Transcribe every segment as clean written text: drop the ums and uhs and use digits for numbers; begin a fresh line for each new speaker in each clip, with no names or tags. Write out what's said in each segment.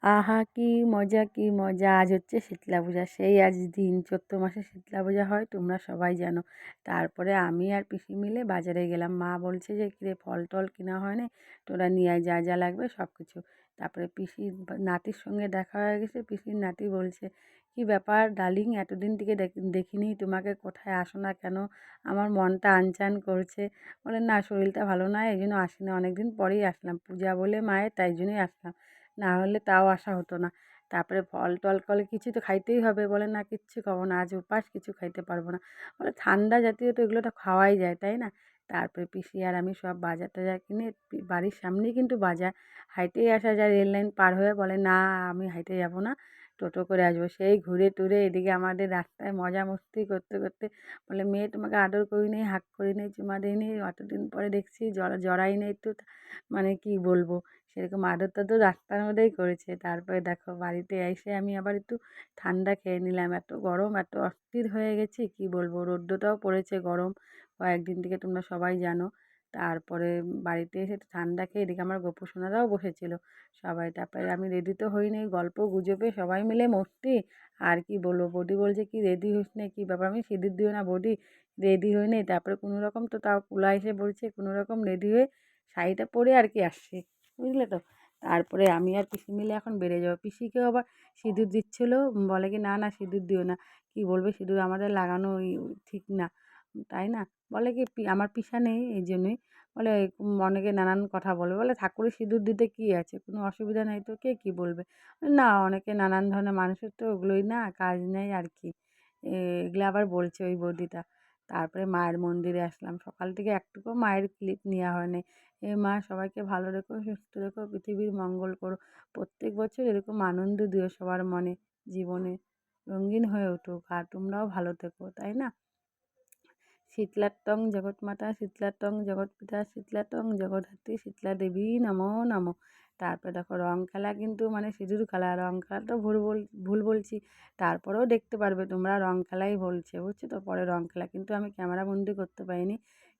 আহা কি মজা কি মজা! আজ হচ্ছে শীতলা পূজা। সেই আজ দিন চৈত্র মাসে শীতলা পূজা হয় তোমরা সবাই জানো। তারপরে আমি আর পিসি মিলে বাজারে গেলাম। মা বলছে যে কিরে ফল টল কেনা হয় নাই, তোরা নিয়ে আয় যা যা লাগবে সব কিছু। তারপরে পিসির নাতির সঙ্গে দেখা হয়ে গেছে। পিসির নাতি বলছে, কি ব্যাপার ডার্লিং, এতদিন থেকে দেখিনি তোমাকে, কোথায় আসো না কেন? আমার মনটা আনচান করছে। বলে না, শরীরটা ভালো নয়, এই জন্য আসি না, অনেকদিন পরেই আসলাম, পূজা বলে মায়ের, তাই জন্যই আসলাম, না হলে তাও আসা হতো না। তারপরে ফল টল কলে কিছু তো খাইতেই হবে। বলে না, কিচ্ছু খাবো না, আজ উপাস, কিছু খাইতে পারবো না। বলে ঠান্ডা জাতীয় তো এগুলো তো খাওয়াই যায়, তাই না? তারপরে পিসি আর আমি সব বাজার টাজার কিনে, বাড়ির সামনেই কিন্তু বাজার, হাইটেই আসা যায় রেল লাইন পার হয়ে। বলে না, আমি হাইটে যাব না, টোটো করে আসবো। সেই ঘুরে টুরে এদিকে আমাদের রাস্তায় মজা মস্তি করতে করতে বলে, মেয়ে তোমাকে আদর করি নেই, হাক করি নেই, চুমা দিই নেই, অতদিন পরে দেখছি, জড়াই নেই তো, মানে কি বলবো, সেরকম আদর টাদর রাস্তার মধ্যেই করেছে। তারপরে দেখো বাড়িতে এসে আমি আবার একটু ঠান্ডা খেয়ে নিলাম। এত গরম, এত অস্থির হয়ে গেছি কি বলবো, রৌদ্রটাও পড়েছে গরম কয়েকদিন থেকে, তোমরা সবাই জানো। তারপরে বাড়িতে এসে একটু ঠান্ডা খেয়ে এদিকে আমার গোপু সোনারাও বসেছিল সবাই। তারপরে আমি রেডি তো হইনি, গল্প গুজবে সবাই মিলে মস্তি। আর কি বলবো, বৌদি বলছে কি রেডি হইস নি, কী ব্যাপার? আমি সিঁদুর দিও না বৌদি, রেডি হই নি। তারপরে কোনো রকম তো তাও কুলা এসে পড়ছে, কোনো রকম রেডি হয়ে শাড়িটা পরে আর কি আসছি, বুঝলে তো। তারপরে আমি আর পিসি মিলে এখন বেরিয়ে যাবো। পিসিকেও আবার সিঁদুর দিচ্ছিলো, বলে কি না না সিঁদুর দিও না, কি বলবে, সিঁদুর আমাদের লাগানো ঠিক না, তাই না? বলে কি আমার পিসা নেই এই জন্যই, বলে অনেকে নানান কথা বলে, বলে ঠাকুরের সিঁদুর দিতে কী আছে, কোনো অসুবিধা নেই তো, কে কী বলবে? না, অনেকে নানান ধরনের মানুষের তো ওগুলোই না, কাজ নেই আর কি, এগুলো আবার বলছে ওই বৌদিটা। তারপরে মায়ের মন্দিরে আসলাম, সকাল থেকে একটুকু মায়ের ক্লিপ নেওয়া হয়নি। এ মা, সবাইকে ভালো রেখো, সুস্থ রেখো, পৃথিবীর মঙ্গল করো, প্রত্যেক বছর এরকম আনন্দ দিও সবার মনে, জীবনে রঙিন হয়ে উঠুক, আর তোমরাও ভালো থেকো, তাই না? শীতলাত্তং জগৎমাতা, শীতলাত্তং জগৎপিতা, শীতলাত্তং জগদ্ধাত্রী, শীতলা দেবী নমো নমঃ। তারপরে দেখো রং খেলা, কিন্তু মানে সিঁদুর খেলা, রং খেলা তো ভুল বলছি, তারপরেও দেখতে পারবে তোমরা, রং খেলাই বলছে, বুঝছো তো, পরে রং খেলা, কিন্তু আমি ক্যামেরা বন্দি করতে পারিনি,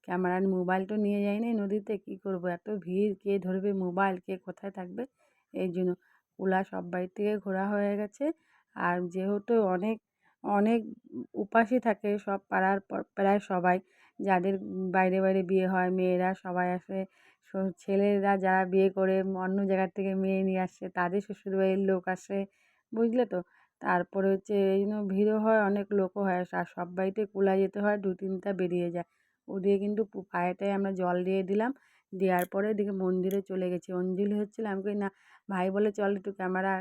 ক্যামেরার মোবাইল তো নিয়ে যাইনি নদীতে, কী করবো, এত ভিড়, কে ধরবে মোবাইল, কে কোথায় থাকবে, এই জন্য কুলা সব বাড়ি থেকে ঘোরা হয়ে গেছে। আর যেহেতু অনেক অনেক উপাসই থাকে সব পাড়ার প্রায় সবাই, যাদের বাইরে বাইরে বিয়ে হয়, মেয়েরা সবাই আসে, ছেলেরা যারা বিয়ে করে অন্য জায়গার থেকে মেয়ে নিয়ে আসে, তাদের শ্বশুরবাড়ির লোক আসে, বুঝলে তো। তারপরে হচ্ছে এই জন্য ভিড়ও হয়, অনেক লোকও হয়, আর সব বাড়িতে কুলা যেতে হয়, দু তিনটা বেরিয়ে যায়, ওদিকে কিন্তু পায়েটায় আমরা জল দিয়ে দিলাম, দেওয়ার পরে এদিকে মন্দিরে চলে গেছি, অঞ্জলি হচ্ছিলো, আমি কই না, ভাই বলে চল একটু ক্যামেরা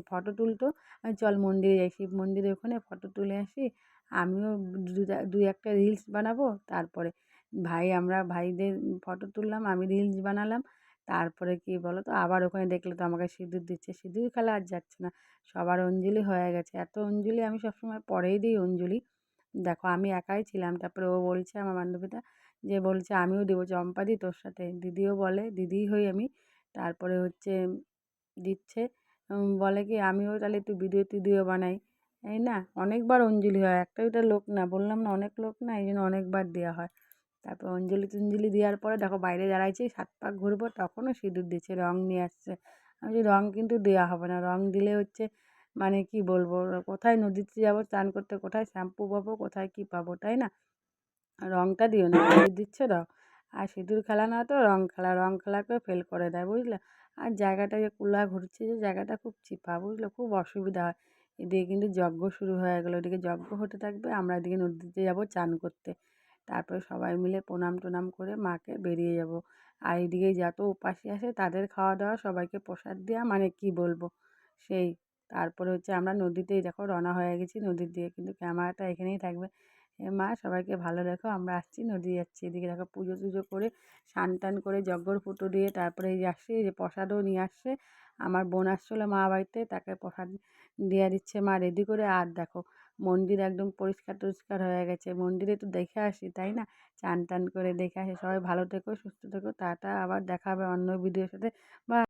ফটো তুলতো, আমি চল মন্দিরে যাই, শিব মন্দিরে ওখানে ফটো তুলে আসি, আমিও দুই একটা রিলস বানাবো। তারপরে আমরা ভাইদের ফটো তুললাম, আমি রিলস বানালাম। তারপরে কি বলো তো, আবার ওখানে দেখলে তো আমাকে সিঁদুর দিচ্ছে, সিঁদুর খেলা আর যাচ্ছে না, সবার অঞ্জলি হয়ে গেছে, এত অঞ্জলি আমি সবসময় পরেই দিই অঞ্জলি। দেখো আমি একাই ছিলাম, তারপরে ও বলছে আমার বান্ধবীটা, যে বলছে আমিও দেবো, চম্পা দি তোর সাথে, দিদিও বলে, দিদিই হই আমি। তারপরে হচ্ছে দিচ্ছে, বলে কি আমিও তাহলে একটু ভিডিও টিডিও বানাই, এই না, অনেকবার অঞ্জলি হয়, একটা দুইটা লোক না, বললাম না অনেক লোক না, এই জন্য অনেকবার দেওয়া হয়। তারপর অঞ্জলি টঞ্জলি দেওয়ার পরে দেখো বাইরে দাঁড়াইছি, 7 পাক ঘুরবো, তখনও সিঁদুর দিচ্ছে, রং নিয়ে আসছে। আমি বলছি রং কিন্তু দেওয়া হবে না, রং দিলে হচ্ছে মানে কি বলবো, কোথায় নদীতে যাবো স্নান করতে, কোথায় শ্যাম্পু পাবো, কোথায় কি পাবো, তাই না? রংটা দিও না, সিঁদুর দিচ্ছ দাও। আর সিঁদুর খেলা না তো রং খেলা, রং খেলাকেও ফেল করে দেয়, বুঝলে। আর জায়গাটা যে কুলা ঘুরছে, যে জায়গাটা খুব চিপা, বুঝলে, খুব অসুবিধা হয়। এদিকে কিন্তু যজ্ঞ শুরু হয়ে গেলো, ওদিকে যজ্ঞ হতে থাকবে, আমরা এদিকে নদীতে যাবো চান করতে। তারপরে সবাই মিলে প্রণাম টনাম করে মাকে বেরিয়ে যাব। আর এদিকে যত উপাসী আসে তাদের খাওয়া দাওয়া, সবাইকে প্রসাদ দেওয়া, মানে কি বলবো সেই। তারপরে হচ্ছে আমরা নদীতেই দেখো রওনা হয়ে গেছি, নদীর দিকে, কিন্তু ক্যামেরাটা এখানেই থাকবে। এ মা, সবাইকে ভালো রেখো, আমরা আসছি, নদী যাচ্ছি। এদিকে দেখো পুজো টুজো করে, স্নান টান করে, যজ্ঞর ফুটো দিয়ে, তারপরে এই যে আসছি, এই যে প্রসাদও নিয়ে আসছে, আমার বোন আসছিলো মা বাড়িতে, তাকে প্রসাদ দিয়ে দিচ্ছে মা রেডি করে। আর দেখো মন্দির একদম পরিষ্কার টরিষ্কার হয়ে গেছে, মন্দিরে একটু দেখে আসি, তাই না? চান টান করে দেখে আসি। সবাই ভালো থেকো, সুস্থ থেকো, টাটা, আবার দেখা হবে অন্য ভিডিওর সাথে, বা